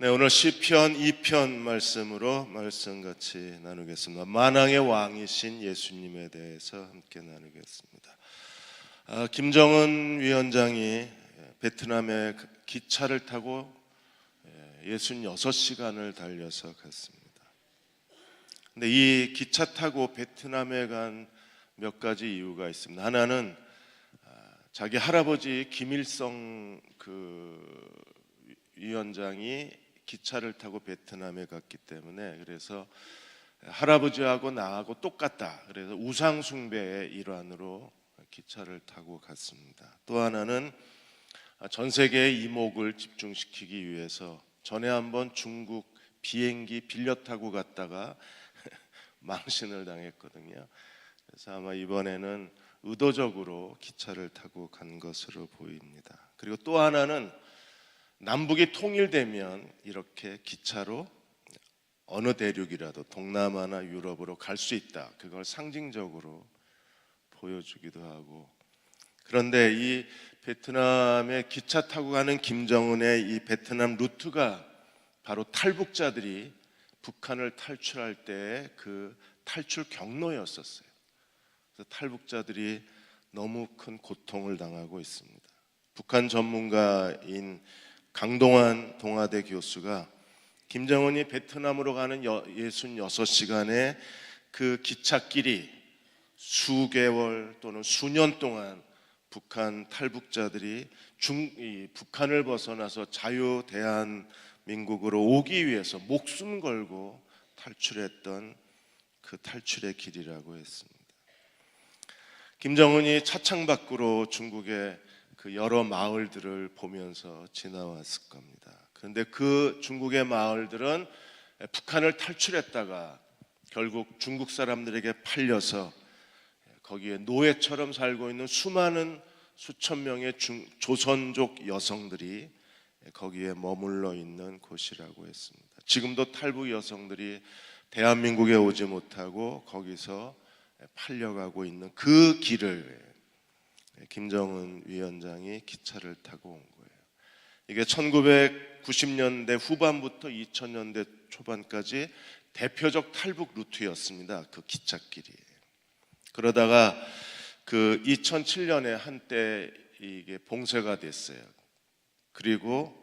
네, 오늘 시편 2편 말씀으로 말씀 같이 나누겠습니다. 만왕의 왕이신 예수님에 대해서 함께 나누겠습니다. 김정은 위원장이 베트남에 기차를 타고 66시간을 달려서 갔습니다. 근데 이 기차 타고 베트남에 간 몇 가지 이유가 있습니다. 하나는 자기 할아버지 김일성 위원장이 기차를 타고 베트남에 갔기 때문에, 그래서 할아버지하고 나하고 똑같다, 그래서 우상 숭배의 일환으로 기차를 타고 갔습니다. 또 하나는 전 세계의 이목을 집중시키기 위해서 전에 한번 중국 비행기 빌려 타고 갔다가 망신을 당했거든요. 그래서 아마 이번에는 의도적으로 기차를 타고 간 것으로 보입니다. 그리고 또 하나는 남북이 통일되면 이렇게 기차로 어느 대륙이라도 동남아나 유럽으로 갈 수 있다, 그걸 상징적으로 보여주기도 하고. 그런데 이 베트남에 기차 타고 가는 김정은의 이 베트남 루트가 바로 탈북자들이 북한을 탈출할 때의 그 탈출 경로였었어요. 그래서 탈북자들이 너무 큰 고통을 당하고 있습니다. 북한 전문가인 강동원 동아대 교수가 김정은이 베트남으로 가는 66시간의 그 기찻길이 수개월 또는 수년 동안 북한 탈북자들이 북한을 벗어나서 자유 대한민국으로 오기 위해서 목숨 걸고 탈출했던 그 탈출의 길이라고 했습니다. 김정은이 차창 밖으로 중국의 그 여러 마을들을 보면서 지나왔을 겁니다. 그런데 그 중국의 마을들은 북한을 탈출했다가 결국 중국 사람들에게 팔려서 거기에 노예처럼 살고 있는 수천 명의 조선족 여성들이 거기에 머물러 있는 곳이라고 했습니다. 지금도 탈북 여성들이 대한민국에 오지 못하고 거기서 팔려가고 있는 그 길을 김정은 위원장이 기차를 타고 온 거예요. 이게 1990년대 후반부터 2000년대 초반까지 대표적 탈북 루트였습니다. 그 기찻길이. 그러다가 그 2007년에 한때 이게 봉쇄가 됐어요. 그리고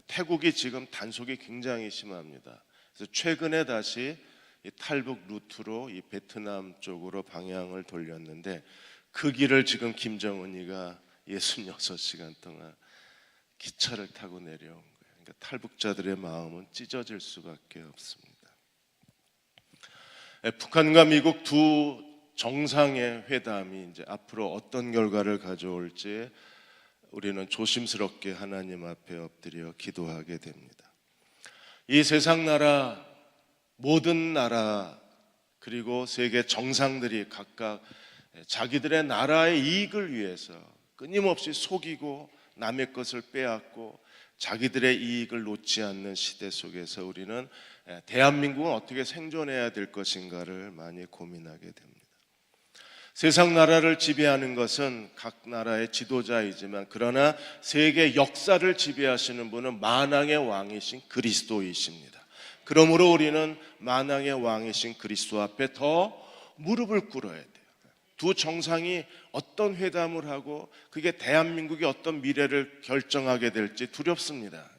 태국이 지금 단속이 굉장히 심합니다. 그래서 최근에 다시 이 탈북 루트로 이 베트남 쪽으로 방향을 돌렸는데, 그 길을 지금 김정은이가 66시간 동안 기차를 타고 내려온 거예요. 그러니까 탈북자들의 마음은 찢어질 수밖에 없습니다. 북한과 미국 두 정상의 회담이 이제 앞으로 어떤 결과를 가져올지 우리는 조심스럽게 하나님 앞에 엎드려 기도하게 됩니다. 이 세상 나라, 모든 나라, 그리고 세계 정상들이 각각 자기들의 나라의 이익을 위해서 끊임없이 속이고 남의 것을 빼앗고 자기들의 이익을 놓지 않는 시대 속에서 우리는 대한민국은 어떻게 생존해야 될 것인가를 많이 고민하게 됩니다. 세상 나라를 지배하는 것은 각 나라의 지도자이지만, 그러나 세계 역사를 지배하시는 분은 만왕의 왕이신 그리스도이십니다. 그러므로 우리는 만왕의 왕이신 그리스도 앞에 더 무릎을 꿇어야 돼요. 두 정상이 어떤 회담을 하고 그게 대한민국이 어떤 미래를 결정하게 될지 두렵습니다.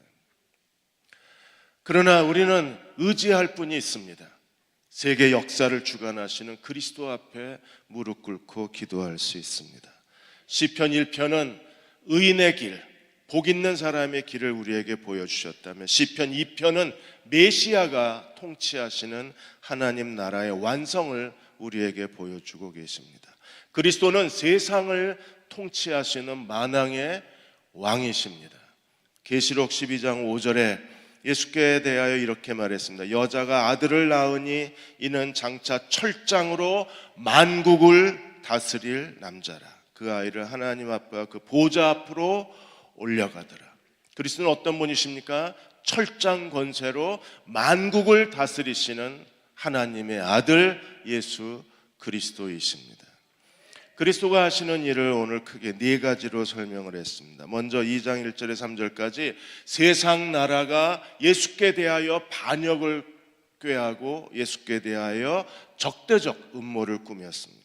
그러나 우리는 의지할 분이 있습니다. 세계 역사를 주관하시는 그리스도 앞에 무릎 꿇고 기도할 수 있습니다. 시편 1편은 의인의 길, 복 있는 사람의 길을 우리에게 보여주셨다면, 시편 2편은 메시아가 통치하시는 하나님 나라의 완성을 우리에게 보여주고 계십니다. 그리스도는 세상을 통치하시는 만왕의 왕이십니다. 계시록 12장 5절에 예수께 대하여 이렇게 말했습니다. 여자가 아들을 낳으니 이는 장차 철장으로 만국을 다스릴 남자라. 그 아이를 하나님 아빠 그 보좌 앞으로 올려가더라. 그리스도는 어떤 분이십니까? 철장 권세로 만국을 다스리시는 하나님의 아들 예수 그리스도이십니다. 그리스도가 하시는 일을 오늘 크게 네 가지로 설명을 했습니다. 먼저 2장 1절에 3절까지 세상 나라가 예수께 대하여 반역을 꾀하고 예수께 대하여 적대적 음모를 꾸몄습니다.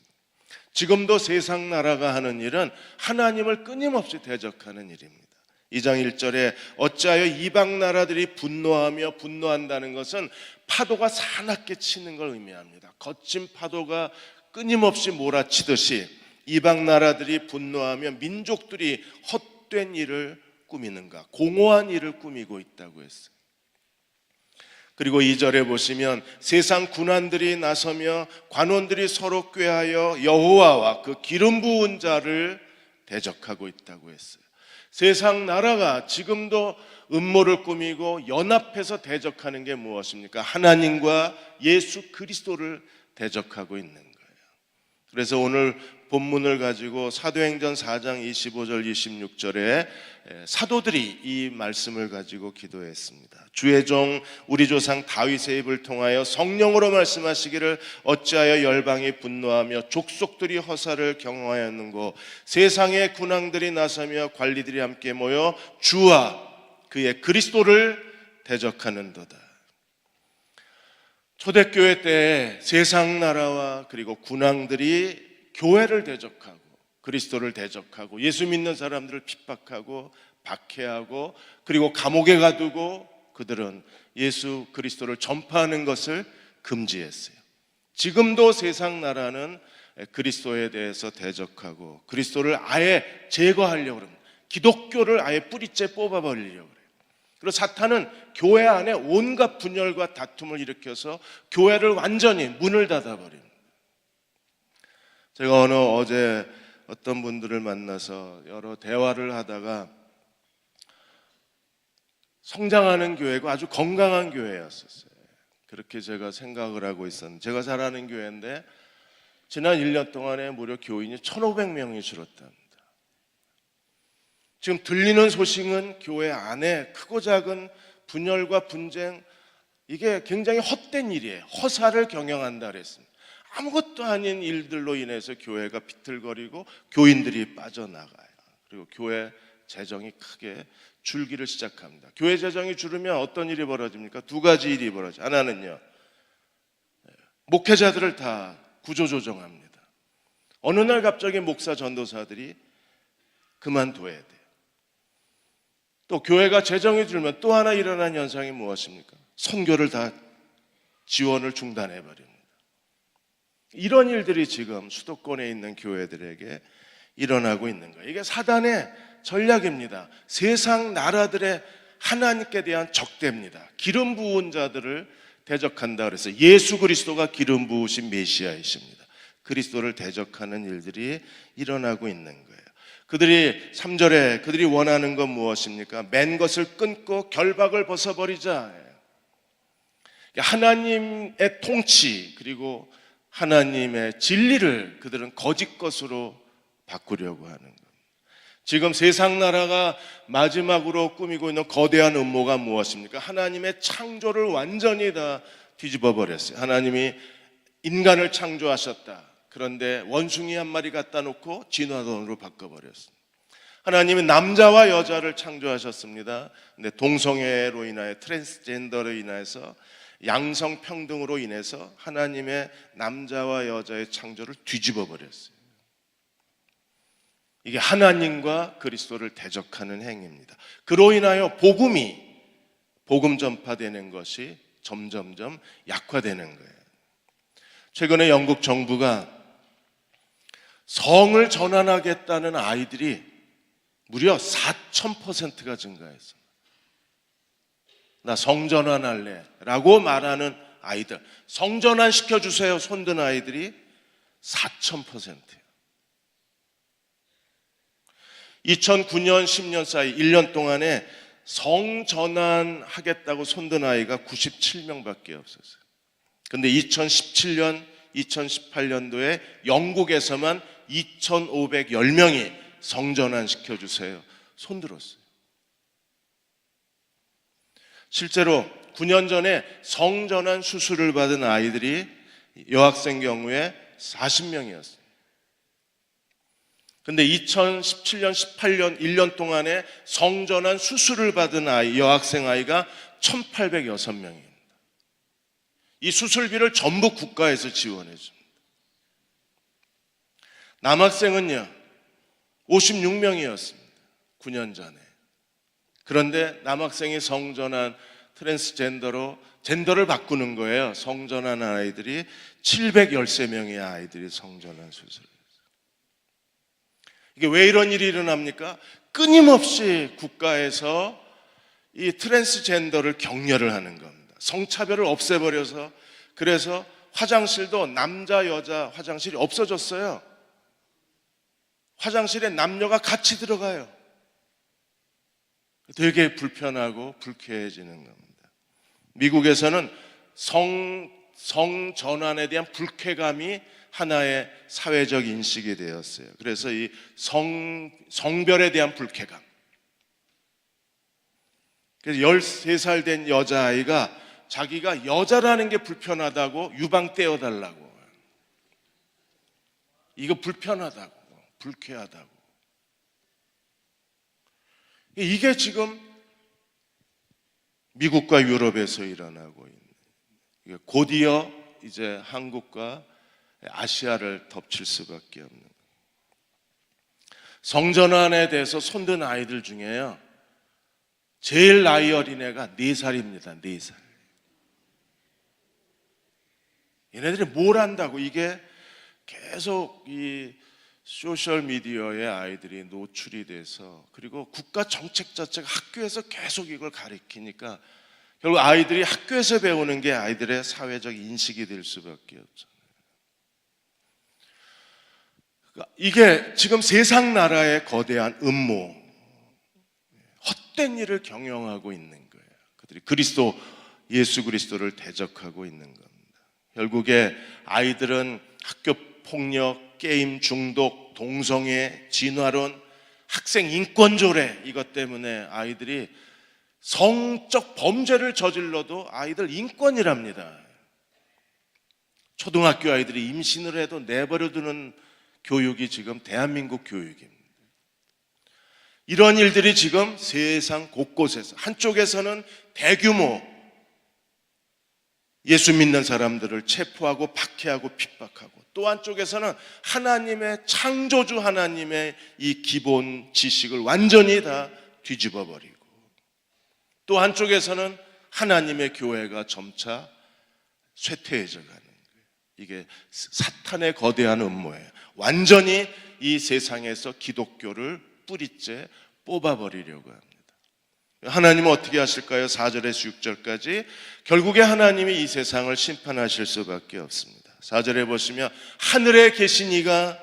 지금도 세상 나라가 하는 일은 하나님을 끊임없이 대적하는 일입니다. 2장 1절에 어찌하여 이방 나라들이 분노하며 분노한다는 것은 파도가 사납게 치는 걸 의미합니다. 거친 파도가 끊임없이 몰아치듯이 이방 나라들이 분노하며 민족들이 헛된 일을 꾸미는가, 공허한 일을 꾸미고 있다고 했어요. 그리고 2절에 보시면 세상 군관들이 나서며 관원들이 서로 꾀하여 여호와와 그 기름 부은 자를 대적하고 있다고 했어요. 세상 나라가 지금도 음모를 꾸미고 연합해서 대적하는 게 무엇입니까? 하나님과 예수 그리스도를 대적하고 있는 거예요. 그래서 오늘 본문을 가지고 사도행전 4장 25절 26절에 사도들이 이 말씀을 가지고 기도했습니다. 주의 종 우리 조상 다윗의 입을 통하여 성령으로 말씀하시기를 어찌하여 열방이 분노하며 족속들이 허사를 경영하였는고 세상의 군왕들이 나서며 관리들이 함께 모여 주와 그의 그리스도를 대적하는도다. 초대교회 때 세상 나라와 그리고 군왕들이 교회를 대적하고 그리스도를 대적하고 예수 믿는 사람들을 핍박하고 박해하고 그리고 감옥에 가두고 그들은 예수 그리스도를 전파하는 것을 금지했어요. 지금도 세상 나라는 그리스도에 대해서 대적하고 그리스도를 아예 제거하려고 합니다. 기독교를 아예 뿌리째 뽑아버리려고 해요. 그리고 사탄은 교회 안에 온갖 분열과 다툼을 일으켜서 교회를 완전히 문을 닫아버립니다. 제가 어제 어떤 분들을 만나서 여러 대화를 하다가 성장하는 교회고 아주 건강한 교회였었어요. 그렇게 제가 생각을 하고 있었는데, 제가 잘 아는 교회인데 지난 1년 동안에 무려 교인이 1,500명이 줄었답니다. 지금 들리는 소식은 교회 안에 크고 작은 분열과 분쟁, 이게 굉장히 헛된 일이에요. 허사를 경영한다 그랬습니다. 아무것도 아닌 일들로 인해서 교회가 비틀거리고 교인들이 빠져나가요. 그리고 교회 재정이 크게 줄기를 시작합니다. 교회 재정이 줄으면 어떤 일이 벌어집니까? 두 가지 일이 벌어져요. 하나는요, 목회자들을 다 구조조정합니다. 어느 날 갑자기 목사 전도사들이 그만둬야 돼요. 또 교회가 재정이 줄면 또 하나 일어난 현상이 무엇입니까? 선교를 다 지원을 중단해버립니다. 이런 일들이 지금 수도권에 있는 교회들에게 일어나고 있는 거예요. 이게 사단의 전략입니다. 세상 나라들의 하나님께 대한 적대입니다. 기름 부은 자들을 대적한다 그래서 예수 그리스도가 기름 부으신 메시아이십니다. 그리스도를 대적하는 일들이 일어나고 있는 거예요. 그들이 3절에 그들이 원하는 건 무엇입니까? 맨 것을 끊고 결박을 벗어버리자. 하나님의 통치 그리고 하나님의 진리를 그들은 거짓 것으로 바꾸려고 하는 겁니다. 지금 세상 나라가 마지막으로 꾸미고 있는 거대한 음모가 무엇입니까? 하나님의 창조를 완전히 다 뒤집어 버렸어요. 하나님이 인간을 창조하셨다. 그런데 원숭이 한 마리 갖다 놓고 진화론으로 바꿔버렸습니다. 하나님은 남자와 여자를 창조하셨습니다. 근데 동성애로 인하여 트랜스젠더로 인해서 양성평등으로 인해서 하나님의 남자와 여자의 창조를 뒤집어 버렸어요. 이게 하나님과 그리스도를 대적하는 행위입니다. 그로 인하여 복음 전파되는 것이 점점점 약화되는 거예요. 최근에 영국 정부가 성을 전환하겠다는 아이들이 무려 4,000%가 증가했어요. 나 성전환할래 라고 말하는 아이들, 성전환 시켜주세요 손든 아이들이 4,000%예요. 2009년 10년 사이 1년 동안에 성전환 하겠다고 손든 아이가 97명밖에 없었어요. 근데 2017년 2018년도에 영국에서만 2,510명이 성전환 시켜주세요 손들었어요. 실제로 9년 전에 성전환 수술을 받은 아이들이 여학생 경우에 40명이었어요. 근데 2017년, 18년 1년 동안에 성전환 수술을 받은 아이, 여학생 아이가 1,806명입니다. 이 수술비를 전부 국가에서 지원해 줍니다. 남학생은요 56명이었습니다. 9년 전에. 그런데 남학생이 성전환 트랜스젠더로 젠더를 바꾸는 거예요. 성전환 아이들이 713명의 아이들이 성전환 수술을 했어요. 이게 왜 이런 일이 일어납니까? 끊임없이 국가에서 이 트랜스젠더를 격려를 하는 겁니다. 성차별을 없애버려서, 그래서 화장실도 남자 여자 화장실이 없어졌어요. 화장실에 남녀가 같이 들어가요. 되게 불편하고 불쾌해지는 겁니다. 미국에서는 성전환에 대한 불쾌감이 하나의 사회적 인식이 되었어요. 그래서 이 성별에 대한 불쾌감. 그래서 13살 된 여자아이가 자기가 여자라는 게 불편하다고 유방 떼어달라고. 이거 불편하다고. 불쾌하다고. 이게 지금 미국과 유럽에서 일어나고 있는, 곧이어 이제 한국과 아시아를 덮칠 수밖에 없는. 성전환에 대해서 손든 아이들 중에요 제일 나이 어린 애가 4살입니다. 4살. 얘네들이 뭘 안다고. 이게 계속 이 소셜미디어에 아이들이 노출이 돼서, 그리고 국가 정책 자체가 학교에서 계속 이걸 가르치니까 결국 아이들이 학교에서 배우는 게 아이들의 사회적 인식이 될 수밖에 없잖아요. 그러니까 이게 지금 세상 나라의 거대한 음모, 헛된 일을 경영하고 있는 거예요. 그들이 예수 그리스도를 대적하고 있는 겁니다. 결국에 아이들은 학교 폭력, 게임 중독, 동성애, 진화론, 학생 인권 조례, 이것 때문에 아이들이 성적 범죄를 저질러도 아이들 인권이랍니다. 초등학교 아이들이 임신을 해도 내버려두는 교육이 지금 대한민국 교육입니다. 이런 일들이 지금 세상 곳곳에서, 한쪽에서는 대규모 예수 믿는 사람들을 체포하고 박해하고 핍박하고, 또 한쪽에서는 하나님의, 창조주 하나님의 이 기본 지식을 완전히 다 뒤집어 버리고, 또 한쪽에서는 하나님의 교회가 점차 쇠퇴해져 가는 거예요. 이게 사탄의 거대한 음모예요. 완전히 이 세상에서 기독교를 뿌리째 뽑아버리려고 합니다. 하나님은 어떻게 하실까요? 4절에서 6절까지 결국에 하나님이 이 세상을 심판하실 수밖에 없습니다. 4절에 보시면 하늘에 계신 이가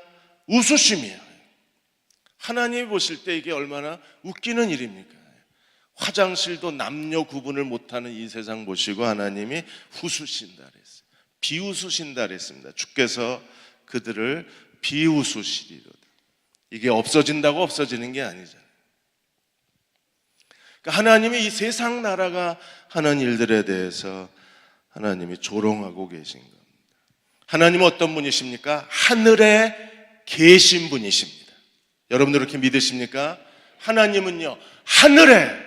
웃으시며, 하나님이 보실 때 이게 얼마나 웃기는 일입니까? 화장실도 남녀 구분을 못하는 이 세상 보시고 하나님이 웃으신다 그랬어요. 비웃으신다 그랬습니다. 주께서 그들을 비웃으시리로다. 이게 없어진다고 없어지는 게 아니잖아요. 그러니까 하나님이 이 세상 나라가 하는 일들에 대해서 하나님이 조롱하고 계신 겁니다. 하나님은 어떤 분이십니까? 하늘에 계신 분이십니다. 여러분들 그렇게 믿으십니까? 하나님은요 하늘에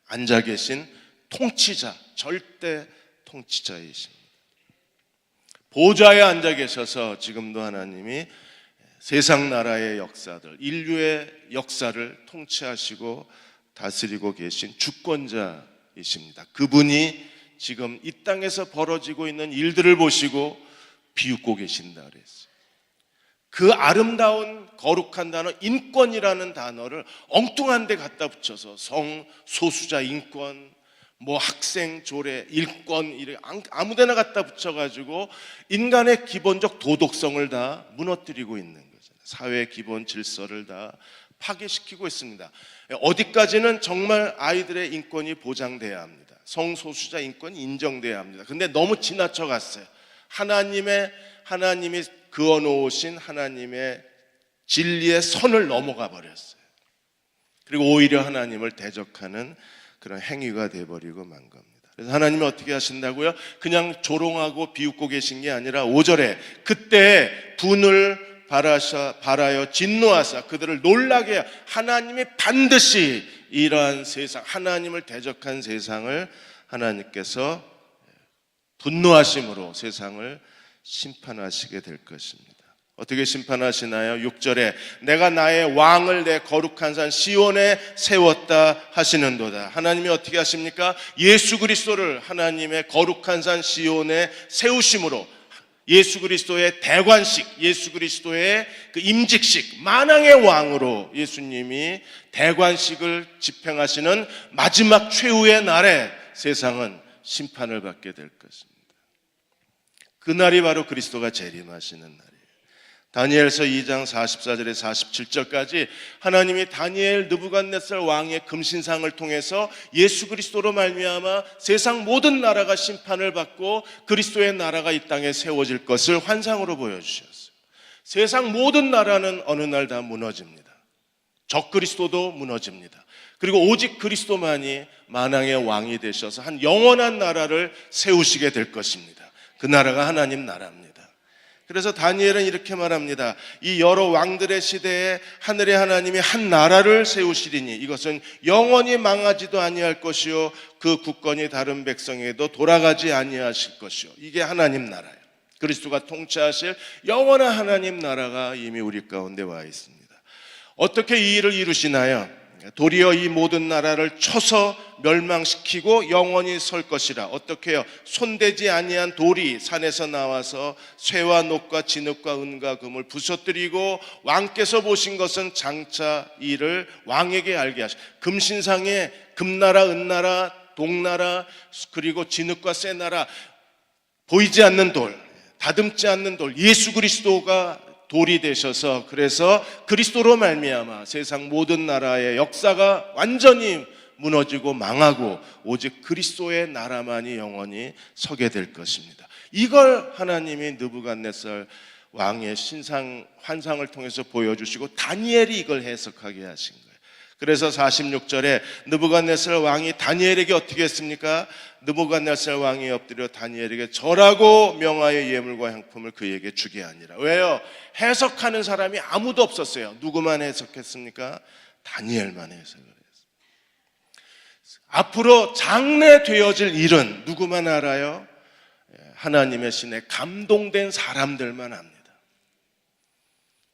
앉아 계신 통치자, 절대 통치자이십니다. 보좌에 앉아 계셔서 지금도 하나님이 세상 나라의 역사들, 인류의 역사를 통치하시고 다스리고 계신 주권자이십니다. 그분이 지금 이 땅에서 벌어지고 있는 일들을 보시고 비웃고 계신다 그랬어요. 그 아름다운 거룩한 단어 인권이라는 단어를 엉뚱한 데 갖다 붙여서 성소수자 인권, 뭐 학생 조례, 일권, 이렇게 아무데나 갖다 붙여가지고 인간의 기본적 도덕성을 다 무너뜨리고 있는 거잖아요. 사회의 기본 질서를 다 파괴시키고 있습니다. 어디까지는 정말 아이들의 인권이 보장돼야 합니다. 성소수자 인권이 인정돼야 합니다. 근데 너무 지나쳐 갔어요. 하나님이 그어놓으신 하나님의 진리의 선을 넘어가 버렸어요. 그리고 오히려 하나님을 대적하는 그런 행위가 돼버리고 만 겁니다. 그래서 하나님이 어떻게 하신다고요? 그냥 조롱하고 비웃고 계신 게 아니라 5절에 그때 분을 바라여 진노하사 그들을 놀라게 하여 하나님이 반드시 이러한 세상, 하나님을 대적한 세상을 하나님께서 분노하심으로 세상을 심판하시게 될 것입니다. 어떻게 심판하시나요? 6절에 내가 나의 왕을 내 거룩한 산 시온에 세웠다 하시는도다. 하나님이 어떻게 하십니까? 예수 그리스도를 하나님의 거룩한 산 시온에 세우심으로 예수 그리스도의 대관식, 예수 그리스도의 그 임직식, 만왕의 왕으로 예수님이 대관식을 집행하시는 마지막 최후의 날에 세상은 심판을 받게 될 것입니다. 그날이 바로 그리스도가 재림하시는 날이에요. 다니엘서 2장 44절에 47절까지 하나님이 다니엘 느부갓네살 왕의 금신상을 통해서 예수 그리스도로 말미암아 세상 모든 나라가 심판을 받고 그리스도의 나라가 이 땅에 세워질 것을 환상으로 보여주셨어요. 세상 모든 나라는 어느 날 다 무너집니다. 적 그리스도도 무너집니다. 그리고 오직 그리스도만이 만왕의 왕이 되셔서 한 영원한 나라를 세우시게 될 것입니다. 그 나라가 하나님 나라입니다. 그래서 다니엘은 이렇게 말합니다. 이 여러 왕들의 시대에 하늘의 하나님이 한 나라를 세우시리니 이것은 영원히 망하지도 아니할 것이요 그 국권이 다른 백성에게도 돌아가지 아니하실 것이요. 이게 하나님 나라예요. 그리스도가 통치하실 영원한 하나님 나라가 이미 우리 가운데 와 있습니다. 어떻게 이 일을 이루시나요? 도리어 이 모든 나라를 쳐서 멸망시키고 영원히 설 것이라. 어떻게 해요? 손대지 아니한 돌이 산에서 나와서 쇠와 녹과 진흙과 은과 금을 부서뜨리고 왕께서 보신 것은 장차 이를 왕에게 알게 하시고 금신상에 금나라, 은나라, 동나라 그리고 진흙과 쇠나라 보이지 않는 돌, 다듬지 않는 돌, 예수 그리스도가 돌이 되셔서 그래서 그리스도로 말미암아 세상 모든 나라의 역사가 완전히 무너지고 망하고 오직 그리스도의 나라만이 영원히 서게 될 것입니다. 이걸 하나님이 느부갓네살 왕의 신상 환상을 통해서 보여주시고 다니엘이 이걸 해석하게 하신 거예요. 그래서 46절에 느부갓네살 왕이 다니엘에게 어떻게 했습니까? 느부갓네살 왕이 엎드려 다니엘에게 절하고 명하여 예물과 향품을 그에게 주게 하니라. 왜요? 해석하는 사람이 아무도 없었어요. 누구만 해석했습니까? 다니엘만 해석을 했어요. 앞으로 장래되어질 일은 누구만 알아요? 하나님의 신에 감동된 사람들만 압니다.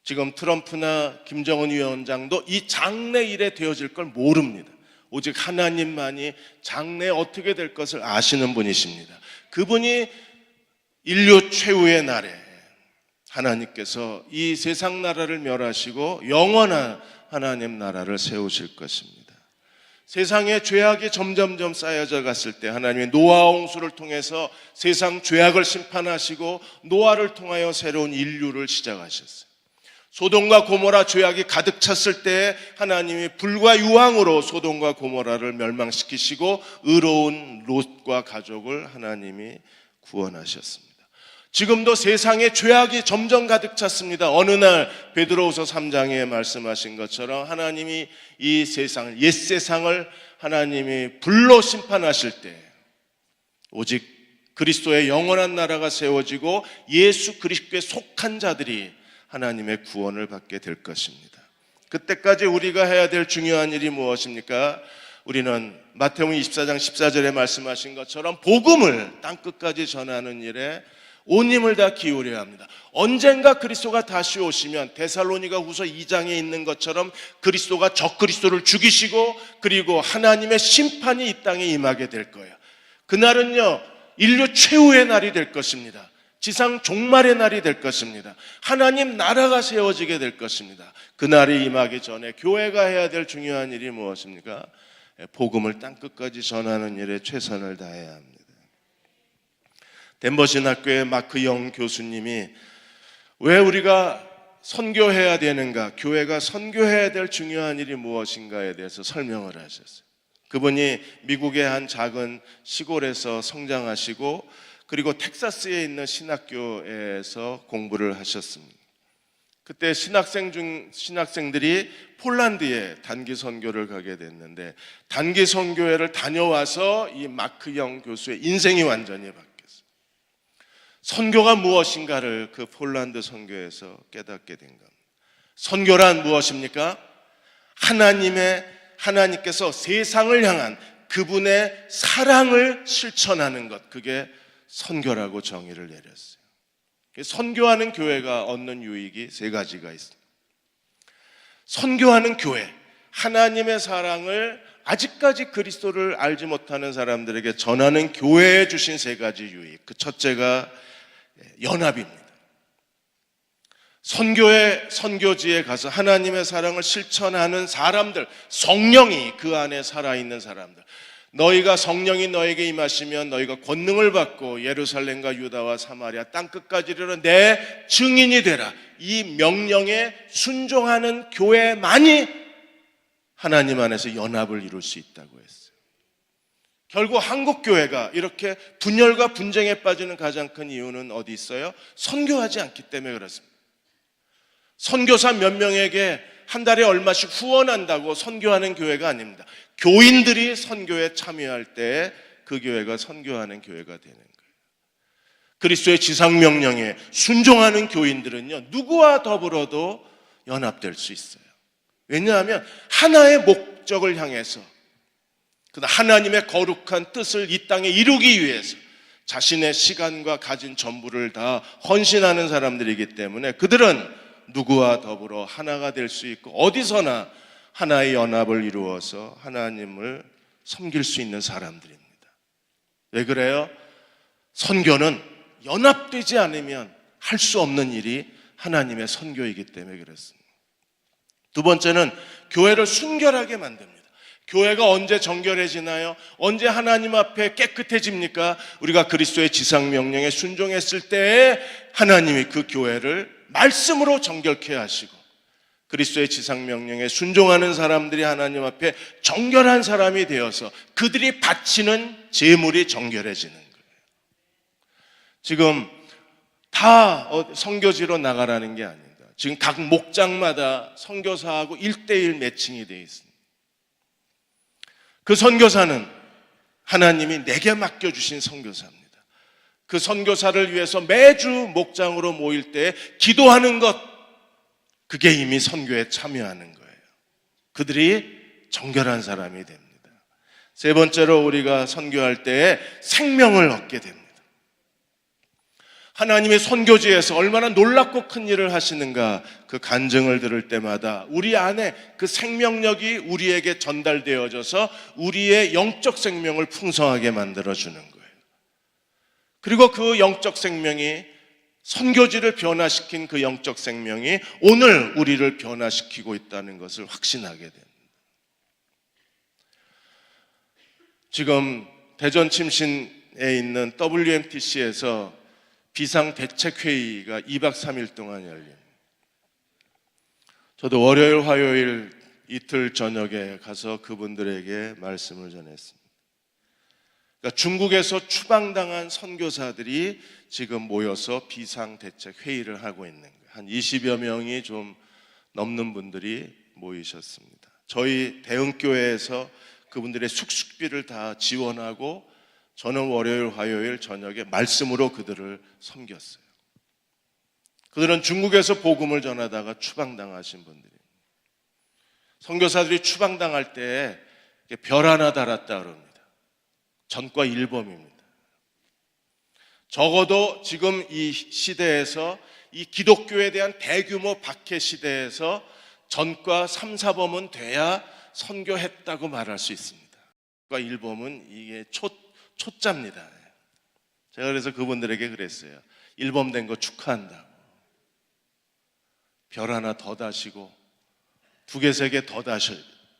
지금 트럼프나 김정은 위원장도 이 장래 일에 되어질 걸 모릅니다. 오직 하나님만이 장래에 어떻게 될 것을 아시는 분이십니다. 그분이 인류 최후의 날에 하나님께서 이 세상 나라를 멸하시고 영원한 하나님 나라를 세우실 것입니다. 세상에 죄악이 점점점 쌓여져 갔을 때 하나님이 노아 홍수를 통해서 세상 죄악을 심판하시고 노아를 통하여 새로운 인류를 시작하셨어요. 소돔과 고모라 죄악이 가득 찼을 때 하나님이 불과 유황으로 소돔과 고모라를 멸망시키시고 의로운 롯과 가족을 하나님이 구원하셨습니다. 지금도 세상에 죄악이 점점 가득 찼습니다. 어느 날 베드로후서 3장에 말씀하신 것처럼 하나님이 이 세상을, 옛 세상을 하나님이 불로 심판하실 때 오직 그리스도의 영원한 나라가 세워지고 예수 그리스도에 속한 자들이 하나님의 구원을 받게 될 것입니다. 그때까지 우리가 해야 될 중요한 일이 무엇입니까? 우리는 마태복음 24장 14절에 말씀하신 것처럼 복음을 땅끝까지 전하는 일에 온 힘을 다 기울여야 합니다. 언젠가 그리스도가 다시 오시면 데살로니가 후서 2장에 있는 것처럼 그리스도가 적그리스도를 죽이시고 그리고 하나님의 심판이 이 땅에 임하게 될 거예요. 그날은요 인류 최후의 날이 될 것입니다. 지상 종말의 날이 될 것입니다. 하나님 나라가 세워지게 될 것입니다. 그날이 임하기 전에 교회가 해야 될 중요한 일이 무엇입니까? 복음을 땅끝까지 전하는 일에 최선을 다해야 합니다. 덴버 신학교의 마크 영 교수님이 왜 우리가 선교해야 되는가, 교회가 선교해야 될 중요한 일이 무엇인가에 대해서 설명을 하셨어요. 그분이 미국의 한 작은 시골에서 성장하시고 그리고 텍사스에 있는 신학교에서 공부를 하셨습니다. 그때 신학생들이 폴란드에 단기 선교를 가게 됐는데 단기 선교회를 다녀와서 이 마크 영 교수의 인생이 완전히 바뀌었어요. 선교가 무엇인가를 그 폴란드 선교에서 깨닫게 된 겁니다. 선교란 무엇입니까? 하나님께서 세상을 향한 그분의 사랑을 실천하는 것, 그게 선교라고 정의를 내렸어요. 선교하는 교회가 얻는 유익이 세 가지가 있습니다. 선교하는 교회, 하나님의 사랑을 아직까지 그리스도를 알지 못하는 사람들에게 전하는 교회에 주신 세 가지 유익. 그 첫째가 연합입니다. 선교지에 가서 하나님의 사랑을 실천하는 사람들, 성령이 그 안에 살아있는 사람들, 너희가 성령이 너에게 임하시면 너희가 권능을 받고 예루살렘과 유다와 사마리아 땅끝까지 이르러 내 증인이 되라. 이 명령에 순종하는 교회만이 하나님 안에서 연합을 이룰 수 있다고 했어요. 결국 한국 교회가 이렇게 분열과 분쟁에 빠지는 가장 큰 이유는 어디 있어요? 선교하지 않기 때문에 그렇습니다. 선교사 몇 명에게 한 달에 얼마씩 후원한다고 선교하는 교회가 아닙니다. 교인들이 선교에 참여할 때 그 교회가 선교하는 교회가 되는 거예요. 그리스도의 지상명령에 순종하는 교인들은요, 누구와 더불어도 연합될 수 있어요. 왜냐하면 하나의 목적을 향해서, 하나님의 거룩한 뜻을 이 땅에 이루기 위해서 자신의 시간과 가진 전부를 다 헌신하는 사람들이기 때문에 그들은 누구와 더불어 하나가 될 수 있고 어디서나 하나의 연합을 이루어서 하나님을 섬길 수 있는 사람들입니다. 왜 그래요? 선교는 연합되지 않으면 할 수 없는 일이 하나님의 선교이기 때문에 그렇습니다. 두 번째는 교회를 순결하게 만듭니다. 교회가 언제 정결해지나요? 언제 하나님 앞에 깨끗해집니까? 우리가 그리스도의 지상명령에 순종했을 때에 하나님이 그 교회를 말씀으로 정결케 하시고 그리스도의 지상명령에 순종하는 사람들이 하나님 앞에 정결한 사람이 되어서 그들이 바치는 제물이 정결해지는 거예요. 지금 다 선교지로 나가라는 게 아닙니다. 지금 각 목장마다 선교사하고 1:1 매칭이 되어 있습니다. 그 선교사는 하나님이 내게 맡겨주신 선교사입니다. 그 선교사를 위해서 매주 목장으로 모일 때 기도하는 것, 그게 이미 선교에 참여하는 거예요. 그들이 정결한 사람이 됩니다. 세 번째로 우리가 선교할 때에 생명을 얻게 됩니다. 하나님이 선교지에서 얼마나 놀랍고 큰 일을 하시는가, 그 간증을 들을 때마다 우리 안에 그 생명력이 우리에게 전달되어져서 우리의 영적 생명을 풍성하게 만들어주는 거예요. 그리고 그 영적 생명이, 선교지를 변화시킨 그 영적 생명이 오늘 우리를 변화시키고 있다는 것을 확신하게 됩니다. 지금 대전 침신에 있는 WMTC에서 비상대책회의가 2박 3일 동안 열립니다. 저도 월요일, 화요일 이틀 저녁에 가서 그분들에게 말씀을 전했습니다. 그러니까 중국에서 추방당한 선교사들이 지금 모여서 비상대책회의를 하고 있는 거예요. 한 20여 명이 좀 넘는 분들이 모이셨습니다. 저희 대흥교회에서 그분들의 숙식비를 다 지원하고 저는 월요일, 화요일 저녁에 말씀으로 그들을 섬겼어요. 그들은 중국에서 복음을 전하다가 추방당하신 분들입니다. 선교사들이 추방당할 때 별 하나 달았다 그럽니다. 전과 일범입니다. 적어도 지금 이 시대에서, 이 기독교에 대한 대규모 박해 시대에서 전과 3, 4범은 돼야 선교했다고 말할 수 있습니다. 전과 일범은 이게 초짜입니다. 제가 그래서 그분들에게 그랬어요. 일범된 거 축하한다고. 별 하나 더 다시고 2개, 3개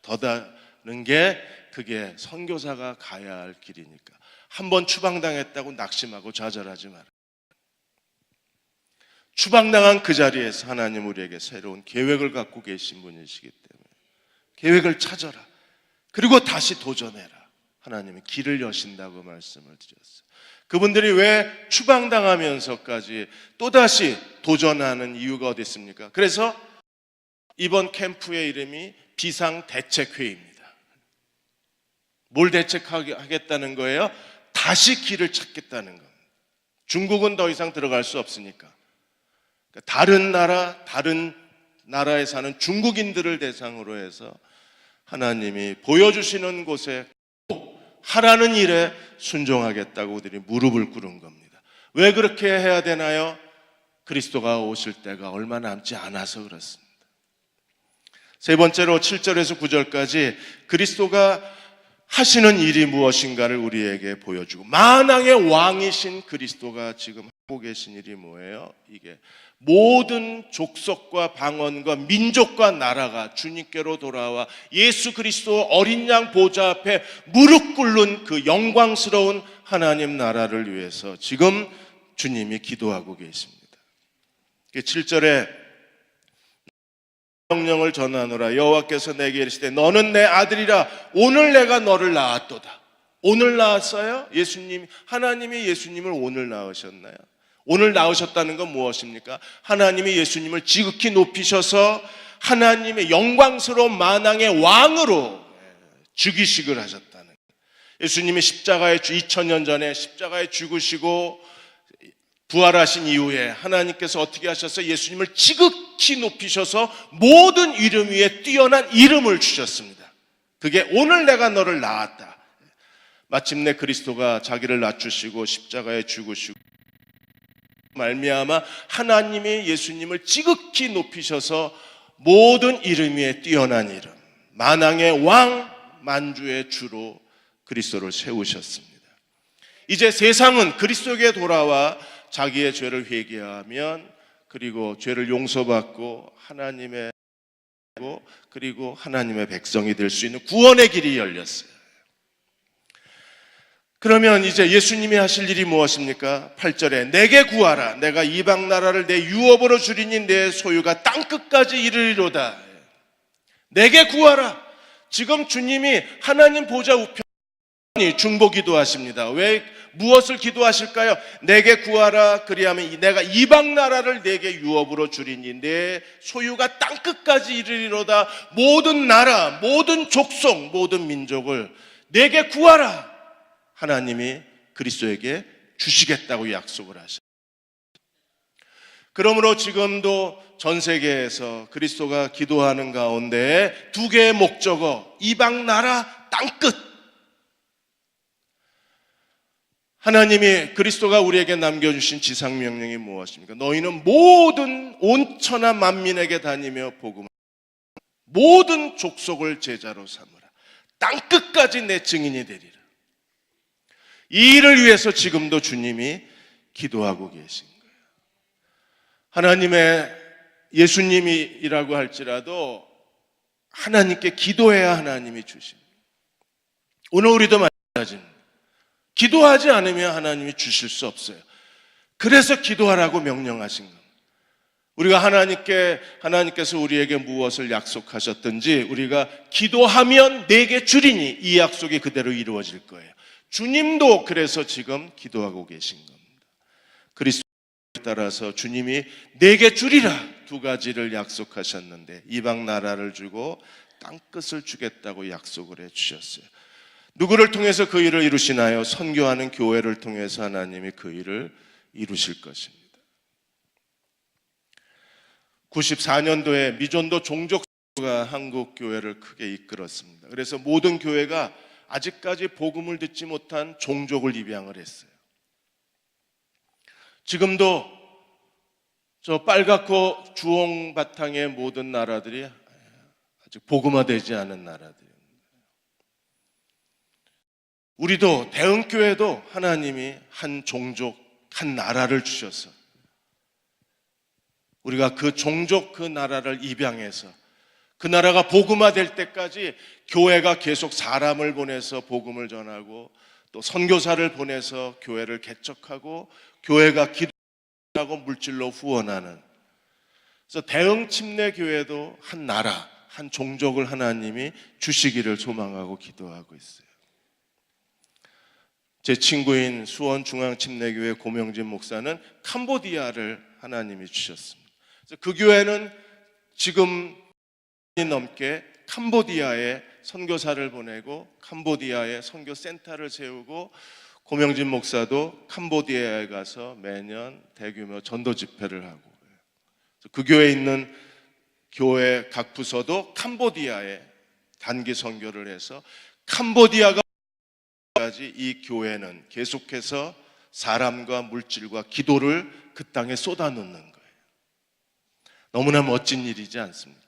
더 다는 게 그게 선교사가 가야 할 길이니까. 한번 추방당했다고 낙심하고 좌절하지 마라. 추방당한 그 자리에서 하나님 우리에게 새로운 계획을 갖고 계신 분이시기 때문에 계획을 찾아라. 그리고 다시 도전해라. 하나님이 길을 여신다고 말씀을 드렸어요. 그분들이 왜 추방당하면서까지 또다시 도전하는 이유가 어디 있습니까? 그래서 이번 캠프의 이름이 비상대책회의입니다. 뭘 대책하겠다는 거예요? 다시 길을 찾겠다는 겁니다. 중국은 더 이상 들어갈 수 없으니까. 다른 나라에 사는 중국인들을 대상으로 해서 하나님이 보여주시는 곳에 하라는 일에 순종하겠다고 그들이 무릎을 꿇은 겁니다. 왜 그렇게 해야 되나요? 그리스도가 오실 때가 얼마 남지 않아서 그렇습니다. 세 번째로 7절에서 9절까지 그리스도가 하시는 일이 무엇인가를 우리에게 보여주고, 만왕의 왕이신 그리스도가 지금 하고 계신 일이 뭐예요? 이게 모든 족속과 방언과 민족과 나라가 주님께로 돌아와 예수 그리스도 어린 양 보좌 앞에 무릎 꿇는 그 영광스러운 하나님 나라를 위해서 지금 주님이 기도하고 계십니다. 7절에 명령을 전하노라. 여호와께서 내게 이르시되 너는 내 아들이라. 오늘 내가 너를 낳았도다. 오늘 낳았어요? 하나님이 예수님을 오늘 낳으셨나요? 오늘 낳으셨다는 건 무엇입니까? 하나님이 예수님을 지극히 높이셔서 하나님의 영광스러운 만왕의 왕으로 즉위식을 하셨다는 거예요. 예수님이 2000년 전에 십자가에 죽으시고 부활하신 이후에 하나님께서 어떻게 하셨어요? 예수님을 지극히 높이셔서 모든 이름 위에 뛰어난 이름을 주셨습니다. 그게 오늘 내가 너를 낳았다. 마침내 그리스도가 자기를 낮추시고 십자가에 죽으시고 말미암아 하나님이 예수님을 지극히 높이셔서 모든 이름 위에 뛰어난 이름, 만왕의 왕, 만주의 주로 그리스도를 세우셨습니다. 이제 세상은 그리스도에게 돌아와 자기의 죄를 회개하면, 그리고 죄를 용서받고 그리고 하나님의 백성이 될 수 있는 구원의 길이 열렸어요. 그러면 이제 예수님이 하실 일이 무엇입니까? 8절에 내게 구하라. 내가 이방 나라를 내 유업으로 주리니 내 소유가 땅끝까지 이르리로다. 내게 구하라. 지금 주님이 하나님 보좌 우편에 중보 기도하십니다. 왜, 무엇을 기도하실까요? 내게 구하라. 그리하면 내가 이방 나라를 내게 유업으로 주리니 내 소유가 땅끝까지 이르리로다. 모든 나라, 모든 족속, 모든 민족을 내게 구하라. 하나님이 그리스도에게 주시겠다고 약속을 하셨습니다. 그러므로 지금도 전 세계에서 그리스도가 기도하는 가운데 두 개의 목적어, 이방 나라, 땅끝. 하나님이 그리스도가 우리에게 남겨주신 지상명령이 무엇입니까? 너희는 모든 온 천하 만민에게 다니며 복음을, 모든 족속을 제자로 삼으라. 땅끝까지 내 증인이 되리라. 이 일을 위해서 지금도 주님이 기도하고 계신 거예요. 하나님의 예수님이라고 할지라도 하나님께 기도해야 하나님이 주십니다. 오늘 우리도 마찬가지입니다. 기도하지 않으면 하나님이 주실 수 없어요. 그래서 기도하라고 명령하신 겁니다. 우리가 하나님께서 우리에게 무엇을 약속하셨든지 우리가 기도하면 내게 주리니 이 약속이 그대로 이루어질 거예요. 주님도 그래서 지금 기도하고 계신 겁니다. 그리스도에 따라서 주님이 내게 주리라 두 가지를 약속하셨는데 이방 나라를 주고 땅끝을 주겠다고 약속을 해주셨어요. 누구를 통해서 그 일을 이루시나요? 선교하는 교회를 통해서 하나님이 그 일을 이루실 것입니다. 94년도에 미전도 종족가 한국 교회를 크게 이끌었습니다. 그래서 모든 교회가 아직까지 복음을 듣지 못한 종족을 입양을 했어요. 지금도 저 빨갛고 주홍 바탕의 모든 나라들이 아직 복음화되지 않은 나라들입니다. 우리도 대흥교회도 하나님이 한 종족, 한 나라를 주셔서 우리가 그 종족, 그 나라를 입양해서 그 나라가 복음화될 때까지 교회가 계속 사람을 보내서 복음을 전하고 또 선교사를 보내서 교회를 개척하고 교회가 기도하고 물질로 후원하는, 그래서 대흥 침례 교회도 한 나라, 한 종족을 하나님이 주시기를 소망하고 기도하고 있어요. 제 친구인 수원중앙침례교회 고명진 목사는 캄보디아를 하나님이 주셨습니다. 그래서 그 교회는 지금 넘게 캄보디아에 선교사를 보내고 캄보디아에 선교센터를 세우고 고명진 목사도 캄보디아에 가서 매년 대규모 전도 집회를 하고, 그 교회에 있는 교회 각 부서도 캄보디아에 단기 선교를 해서 캄보디아가 까지 이 교회는 계속해서 사람과 물질과 기도를 그 땅에 쏟아놓는 거예요. 너무나 멋진 일이지 않습니까?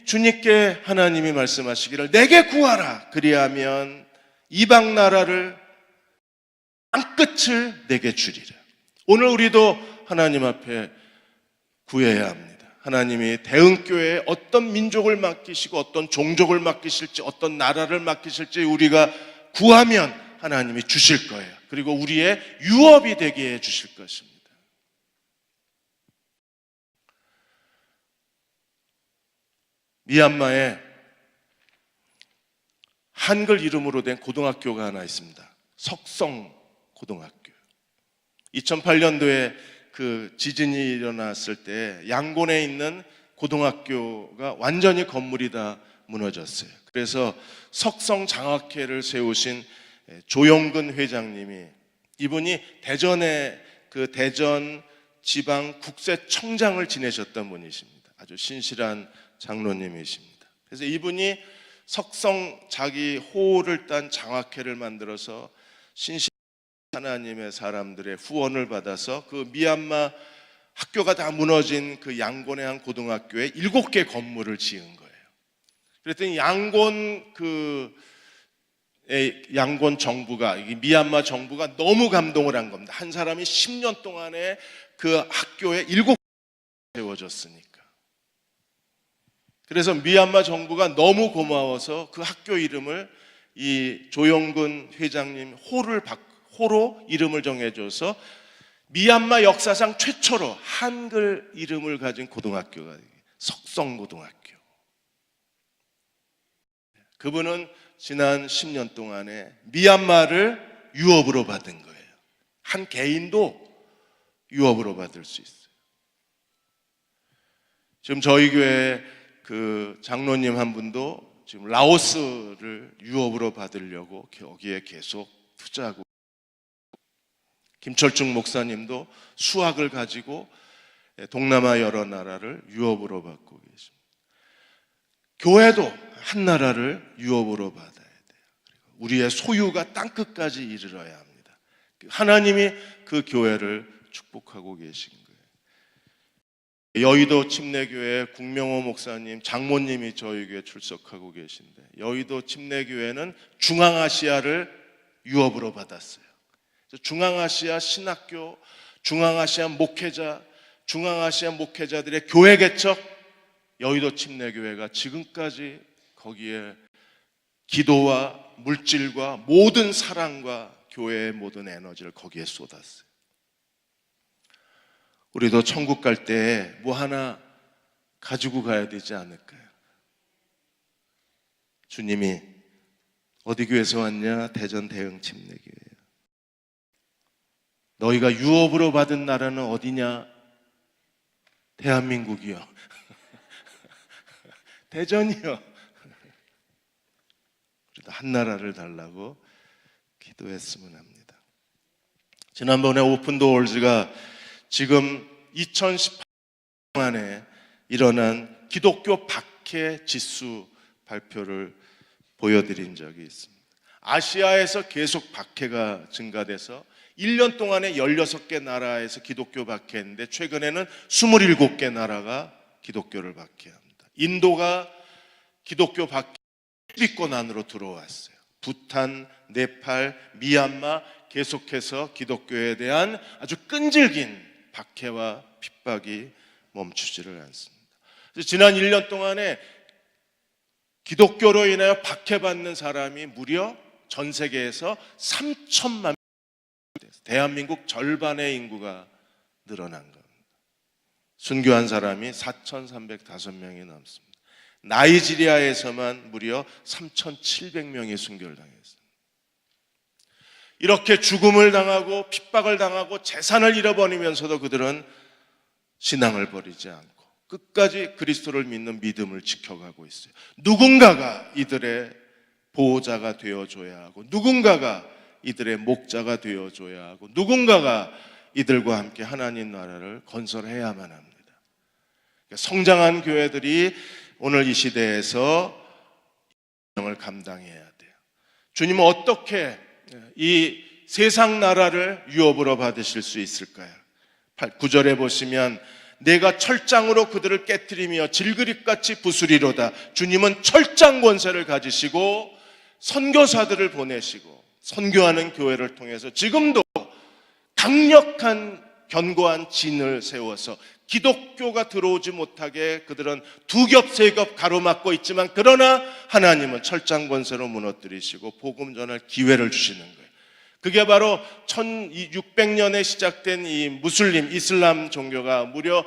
주님께 하나님이 말씀하시기를 내게 구하라, 그리하면 이방 나라를 땅끝을 내게 주리라. 오늘 우리도 하나님 앞에 구해야 합니다. 하나님이 대흥교회에 어떤 민족을 맡기시고 어떤 종족을 맡기실지 어떤 나라를 맡기실지 우리가 구하면 하나님이 주실 거예요. 그리고 우리의 유업이 되게 해 주실 것입니다. 미얀마에 한글 이름으로 된 고등학교가 하나 있습니다. 석성 고등학교. 2008년도에 그 지진이 일어났을 때 양곤에 있는 고등학교가 완전히 건물이 다 무너졌어요. 그래서 석성 장학회를 세우신 조영근 회장님이, 이분이 대전에 그 대전 지방 국세청장을 지내셨던 분이십니다. 아주 신실한 장로님이십니다. 그래서 이분이 석성 자기 호를 딴 장학회를 만들어서 신실한 하나님의 사람들의 후원을 받아서 그 미얀마 학교가 다 무너진 그 양곤의 한 고등학교에 7개 건물을 지은 거예요. 그랬더니 양곤 정부가, 미얀마 정부가 너무 감동을 한 겁니다. 한 사람이 10년 동안에 그 학교에 7개 세워줬으니까. 그래서 미얀마 정부가 너무 고마워서 그 학교 이름을 이 조영근 회장님 호로 이름을 정해줘서 미얀마 역사상 최초로 한글 이름을 가진 고등학교가 석성고등학교. 그분은 지난 10년 동안에 미얀마를 유업으로 받은 거예요. 한 개인도 유업으로 받을 수 있어요. 지금 저희 교회 그 장로님 한 분도 지금 라오스를 유업으로 받으려고 거기에 계속 투자하고, 김철중 목사님도 수학을 가지고 동남아 여러 나라를 유업으로 받고 계십니다. 교회도 한 나라를 유업으로 받아야 돼요. 우리의 소유가 땅끝까지 이르러야 합니다. 하나님이 그 교회를 축복하고 계신 거예요. 여의도 침례교회 국명호 목사님, 장모님이 저희 교회에 출석하고 계신데, 여의도 침례교회는 중앙아시아를 유업으로 받았어요. 중앙아시아 신학교, 중앙아시아 목회자들의 교회 개척, 여의도 침례교회가 지금까지 거기에 기도와 물질과 모든 사랑과 교회의 모든 에너지를 거기에 쏟았어요. 우리도 천국 갈 때 뭐 하나 가지고 가야 되지 않을까요? 주님이 어디 교회에서 왔냐? 대전 대흥 침례교회. 너희가 유업으로 받은 나라는 어디냐? 대한민국이요. 대전이요. 그래도 한 나라를 달라고 기도했으면 합니다. 지난번에 오픈도어즈가 지금 2018년에 일어난 기독교 박해 지수 발표를 보여드린 적이 있습니다. 아시아에서 계속 박해가 증가돼서 1년 동안에 16개 나라에서 기독교 박해했는데 최근에는 27개 나라가 기독교를 박해합니다. 인도가 기독교 박해 10위권 안으로 들어왔어요. 부탄, 네팔, 미얀마 계속해서 기독교에 대한 아주 끈질긴 박해와 핍박이 멈추지를 않습니다. 지난 1년 동안에 기독교로 인하여 박해받는 사람이 무려 전 세계에서 3천만, 대한민국 절반의 인구가 늘어난 겁니다. 순교한 사람이 4,305명이 넘습니다. 나이지리아에서만 무려 3,700명이 순교를 당했습니다. 이렇게 죽음을 당하고 핍박을 당하고 재산을 잃어버리면서도 그들은 신앙을 버리지 않고 끝까지 그리스도를 믿는 믿음을 지켜가고 있어요. 누군가가 이들의 보호자가 되어줘야 하고, 누군가가 이들의 목자가 되어줘야 하고, 누군가가 이들과 함께 하나님 나라를 건설해야만 합니다. 성장한 교회들이 오늘 이 시대에서 을 감당해야 돼요. 주님은 어떻게 이 세상 나라를 유업으로 받으실 수 있을까요? 9절에 보시면 내가 철장으로 그들을 깨트리며 질그릇같이 부수리로다. 주님은 철장 권세를 가지시고 선교사들을 보내시고 선교하는 교회를 통해서 지금도 강력한 견고한 진을 세워서 기독교가 들어오지 못하게 그들은 두 겹, 세 겹 가로막고 있지만, 그러나 하나님은 철장 권세로 무너뜨리시고 복음 전할 기회를 주시는 거예요. 그게 바로 1600년에 시작된 이 무슬림, 이슬람 종교가 무려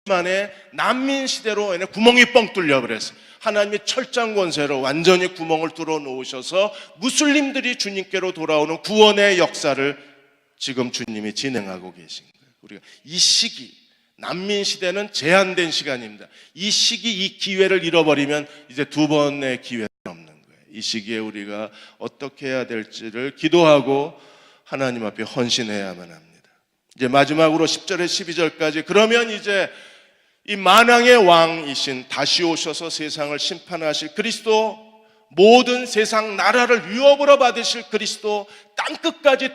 만에 난민 시대로 구멍이 뻥 뚫려버렸어요. 하나님이 철장 권세로 완전히 구멍을 뚫어 놓으셔서 무슬림들이 주님께로 돌아오는 구원의 역사를 지금 주님이 진행하고 계신 거예요. 우리가 이 시기, 난민 시대는 제한된 시간입니다. 이 시기, 이 기회를 잃어버리면 이제 두 번의 기회는 없는 거예요. 이 시기에 우리가 어떻게 해야 될지를 기도하고 하나님 앞에 헌신해야만 합니다. 이제 마지막으로 10절에 12절까지, 그러면 이제 이 만왕의 왕이신 다시 오셔서 세상을 심판하실 그리스도, 모든 세상 나라를 유업으로 받으실 그리스도, 땅끝까지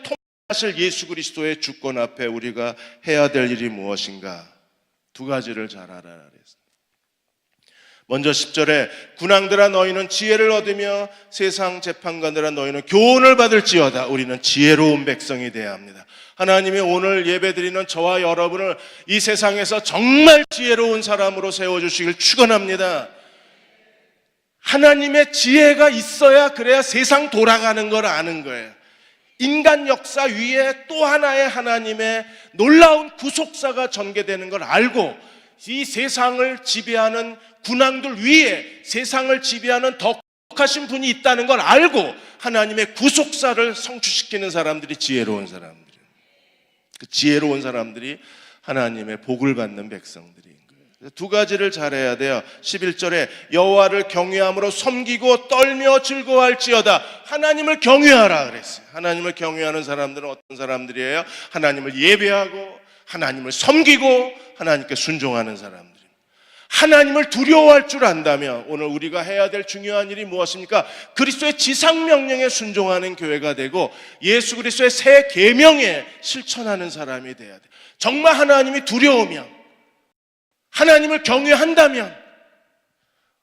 통하실 예수 그리스도의 주권 앞에 우리가 해야 될 일이 무엇인가? 두 가지를 잘 알아라 그랬어요. 먼저 10절에 군왕들아 너희는 지혜를 얻으며 세상 재판관들아 너희는 교훈을 받을지어다. 우리는 지혜로운 백성이 되어야 합니다. 하나님이 오늘 예배드리는 저와 여러분을 이 세상에서 정말 지혜로운 사람으로 세워주시길 축원합니다. 하나님의 지혜가 있어야, 그래야 세상 돌아가는 걸 아는 거예요. 인간 역사 위에 또 하나의 하나님의 놀라운 구속사가 전개되는 걸 알고, 이 세상을 지배하는 군왕들 위에 세상을 지배하는 더 거룩하신 분이 있다는 걸 알고 하나님의 구속사를 성취시키는 사람들이 지혜로운 사람들이에요. 그 지혜로운 사람들이 하나님의 복을 받는 백성들인 거예요. 두 가지를 잘해야 돼요. 11절에 여호와를 경외함으로 섬기고 떨며 즐거워할지어다. 하나님을 경외하라 그랬어요. 하나님을 경외하는 사람들은 어떤 사람들이에요? 하나님을 예배하고 하나님을 섬기고 하나님께 순종하는 사람들입니다. 하나님을 두려워할 줄 안다면 오늘 우리가 해야 될 중요한 일이 무엇입니까? 그리스도의 지상명령에 순종하는 교회가 되고 예수 그리스도의 새 계명에 실천하는 사람이 돼야 돼요. 정말 하나님이 두려우면, 하나님을 경외한다면,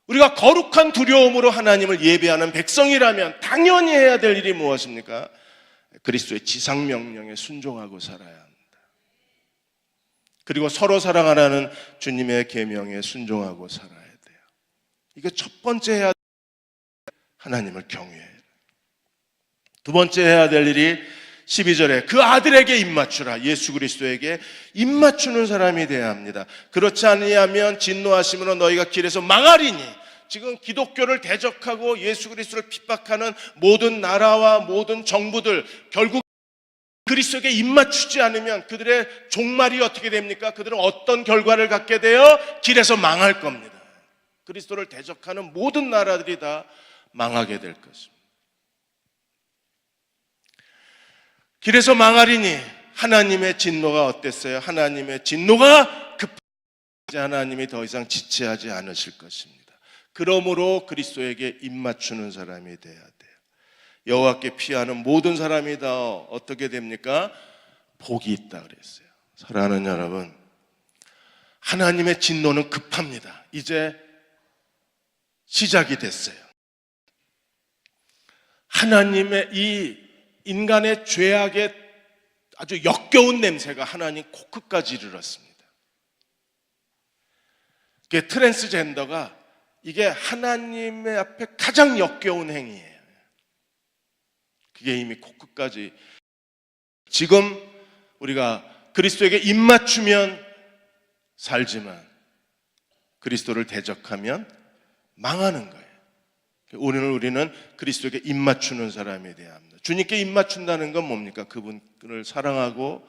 우리가 거룩한 두려움으로 하나님을 예배하는 백성이라면 당연히 해야 될 일이 무엇입니까? 그리스도의 지상명령에 순종하고 살아야 합니다. 그리고 서로 사랑하라는 주님의 계명에 순종하고 살아야 돼요. 이게 첫 번째 해야 될 일이 하나님을 경외해요. 두 번째 해야 될 일이 12절에 그 아들에게 입맞추라. 예수 그리스도에게 입맞추는 사람이 되어야 합니다. 그렇지 아니하면 진노하심으로 너희가 길에서 망하리니. 지금 기독교를 대적하고 예수 그리스도를 핍박하는 모든 나라와 모든 정부들, 결국 그리스도에게 입맞추지 않으면 그들의 종말이 어떻게 됩니까? 그들은 어떤 결과를 갖게 되어 길에서 망할 겁니다. 그리스도를 대적하는 모든 나라들이 다 망하게 될 것입니다. 길에서 망하리니 하나님의 진노가 어땠어요? 하나님의 진노가 급하지, 하나님이 더 이상 지체하지 않으실 것입니다. 그러므로 그리스도에게 입맞추는 사람이 돼야 돼요. 여호와께 피하는 모든 사람이 다 어떻게 됩니까? 복이 있다 그랬어요. 사랑하는 여러분, 하나님의 진노는 급합니다. 이제 시작이 됐어요. 하나님의 이 인간의 죄악의 아주 역겨운 냄새가 하나님 코끝까지 이르렀습니다. 그게 트랜스젠더가 이게 하나님의 앞에 가장 역겨운 행위예요. 그게 이미 코끝까지. 지금 우리가 그리스도에게 입맞추면 살지만 그리스도를 대적하면 망하는 거예요. 오늘 우리는 그리스도에게 입맞추는 사람이 되어야 합니다. 주님께 입맞춘다는 건 뭡니까? 그분을 사랑하고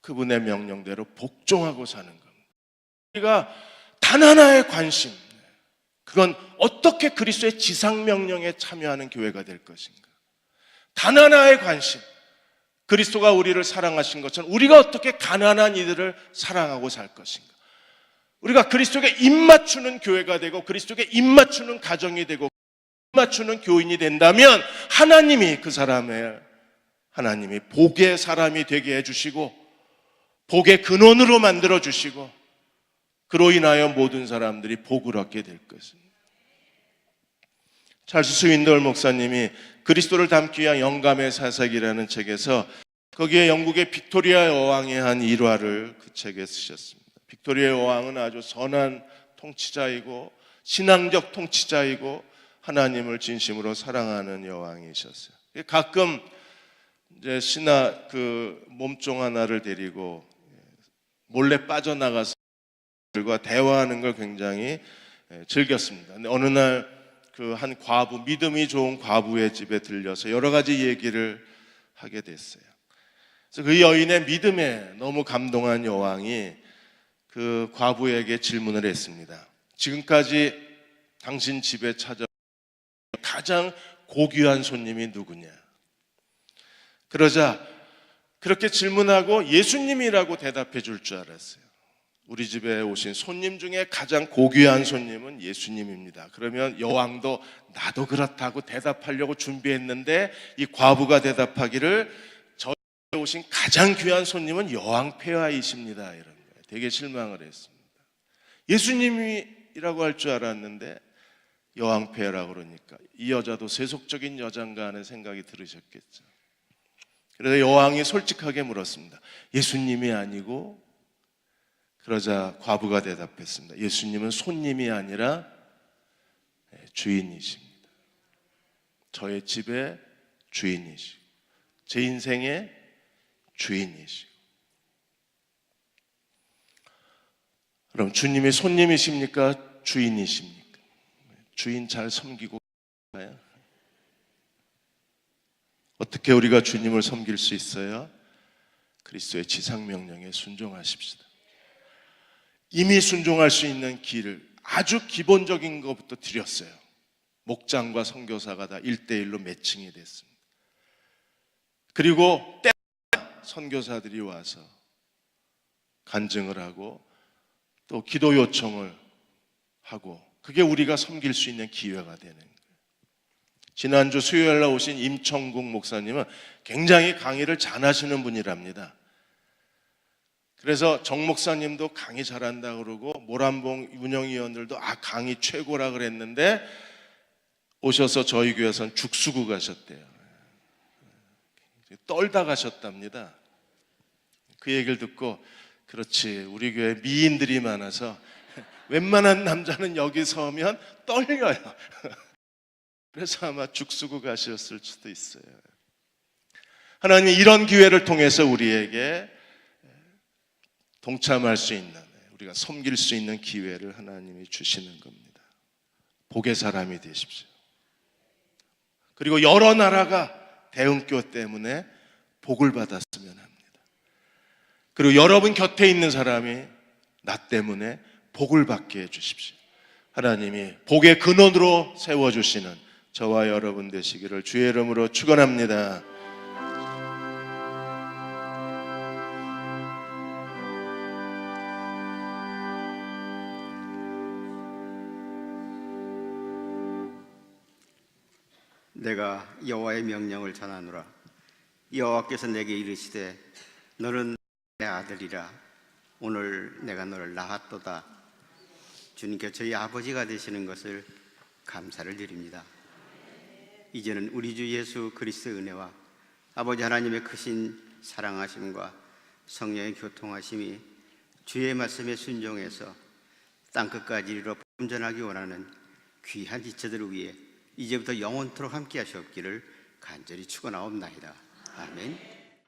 그분의 명령대로 복종하고 사는 겁니다. 우리가 단 하나의 관심, 그건 어떻게 그리스도의 지상명령에 참여하는 교회가 될 것인가. 단 하나의 관심, 그리스도가 우리를 사랑하신 것처럼 우리가 어떻게 가난한 이들을 사랑하고 살 것인가. 우리가 그리스도에게 입맞추는 교회가 되고 그리스도에게 입맞추는 가정이 되고 입맞추는 교인이 된다면 하나님이 그 사람의 하나님이 복의 사람이 되게 해주시고 복의 근원으로 만들어 주시고 그로 인하여 모든 사람들이 복을 얻게 될 것입니다. 찰스 스윈덜 목사님이 그리스도를 담기 위한 영감의 사색이라는 책에서 거기에 영국의 빅토리아 여왕의 한 일화를 그 책에 쓰셨습니다. 빅토리아 여왕은 아주 선한 통치자이고 신앙적 통치자이고 하나님을 진심으로 사랑하는 여왕이셨어요. 가끔 이제 그 몸종 하나를 데리고 몰래 빠져나가서 들과 대화하는 걸 굉장히 즐겼습니다. 근데 어느 날 그 한 과부, 믿음이 좋은 과부의 집에 들려서 여러 가지 얘기를 하게 됐어요. 그래서 그 여인의 믿음에 너무 감동한 여왕이 그 과부에게 질문을 했습니다. 지금까지 당신 집에 찾아온 가장 고귀한 손님이 누구냐? 그러자 그렇게 질문하고 예수님이라고 대답해 줄 줄 알았어요. 우리 집에 오신 손님 중에 가장 고귀한 손님은 예수님입니다. 그러면 여왕도 나도 그렇다고 대답하려고 준비했는데 이 과부가 대답하기를 저희 집에 오신 가장 귀한 손님은 여왕 폐하이십니다. 이런 거예요. 되게 실망을 했습니다. 예수님이라고 할 줄 알았는데 여왕 폐하라고 그러니까 이 여자도 세속적인 여잔가 하는 생각이 들으셨겠죠. 그래서 여왕이 솔직하게 물었습니다. 예수님이 아니고? 그러자 과부가 대답했습니다. 예수님은 손님이 아니라 주인이십니다. 저의 집의 주인이시고 제 인생의 주인이시고. 그럼 주님이 손님이십니까? 주인이십니까? 주인 잘 섬기고 가요? 어떻게 우리가 주님을 섬길 수 있어요? 그리스도의 지상명령에 순종하십시다. 이미 순종할 수 있는 길을 아주 기본적인 것부터 드렸어요. 목장과 선교사가 다 1대1로 매칭이 됐습니다. 그리고 때마다 선교사들이 와서 간증을 하고 또 기도 요청을 하고 그게 우리가 섬길 수 있는 기회가 되는 거예요. 지난주 수요일 날 오신 임청국 목사님은 굉장히 강의를 잘하시는 분이랍니다. 그래서 정 목사님도 강의 잘한다 그러고 모란봉 운영위원들도 강의 최고라 그랬는데 오셔서 저희 교회에서는 죽수고 가셨대요. 떨다 가셨답니다. 그 얘기를 듣고 그렇지 우리 교회 미인들이 많아서 웬만한 남자는 여기 서면 떨려요. 그래서 아마 죽수고 가셨을 수도 있어요. 하나님이 이런 기회를 통해서 우리에게 동참할 수 있는, 우리가 섬길 수 있는 기회를 하나님이 주시는 겁니다. 복의 사람이 되십시오. 그리고 여러 나라가 대응교 때문에 복을 받았으면 합니다. 그리고 여러분 곁에 있는 사람이 나 때문에 복을 받게 해주십시오. 하나님이 복의 근원으로 세워주시는 저와 여러분 되시기를 주의 이름으로 축원합니다. 내가 여호와의 명령을 전하노라. 여호와께서 내게 이르시되 너는 내 아들이라. 오늘 내가 너를 낳았도다. 주님께 저희 아버지가 되시는 것을 감사를 드립니다. 이제는 우리 주 예수 그리스도의 은혜와 아버지 하나님의 크신 사랑하심과 성령의 교통하심이 주의 말씀에 순종해서 땅끝까지 이르러 범전하기 원하는 귀한 지체들을 위해 이제부터 영원토록 함께 하시옵기를 간절히 축원하옵나이다. 아멘.